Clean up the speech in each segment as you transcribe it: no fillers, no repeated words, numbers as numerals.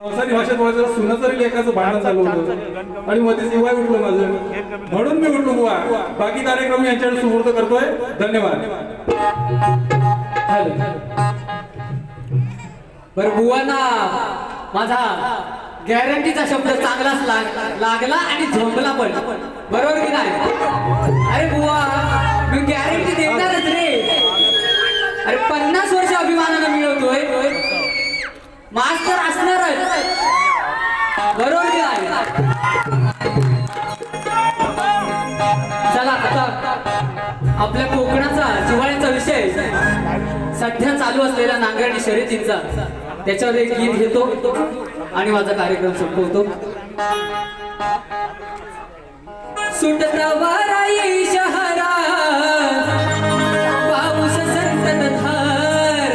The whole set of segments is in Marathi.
संसारी भाषेत माझं सुनाचरी लेखाचं भांडण चालू होतं आणि मध्ये शिवाय उठलं माझं, म्हणून मी उठलो बुवा. बाकी कार्यक्रम यांच्याकडे सुपूर्द करतोय. धन्यवाद. बरं बुवांना माझा गॅरंटीचा शब्द चांगलाच लागला आणि झोंबला पण, बरोबर की नाही? अरे बुवा मी गॅरंटी देणारच रे. अरे 50 वर्ष अभिमानानं मिळवतोय, मास्तर असणारच, बरोबर की नाही? चला आता आपल्या कोकणाचा जिव्हाळ्याचा विषय सध्या चालू असलेला नांगरणी शर्यतींचा, त्याच्यावर एक गीत घेतो आणि माझा कार्यक्रम संपवतो. सुटता वाराई शहरात पाऊस संततधार,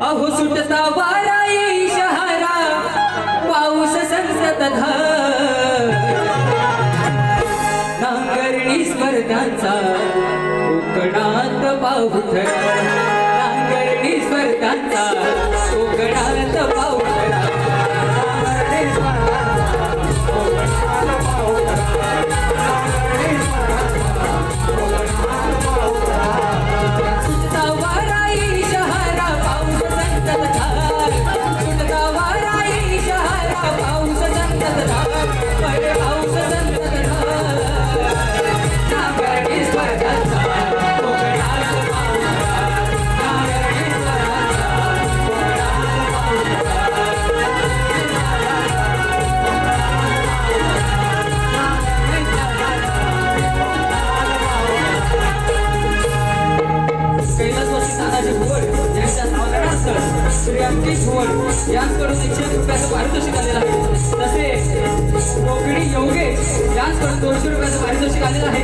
अहो सुटता वाराई शहरात पाऊस संततधार, नांगरणी स्पर्धांचा कोकणात पाऊथरा, नांगरणी स्पर्धांचा कोकणात पाऊथरा, सुटता वाराई शहरा पाऊस संततधार, सुटता वाराई शहरा पाऊस संततधार, पाऊस संततधार, नांगरणी स्पर्धांचा कोकणात पाऊथरा, नांगरणी स्पर्धांचा कोकणात कैलासवासी तानाजी भुवड यांच्या नावाचा श्री अंकित भुवड यांकडून 100 रुपयाचं पारितोषिक आलेलं आहे. तसे कोकणी योगेश यांकडून 200 रुपयाचं पारितोषिक आलेलं आहे.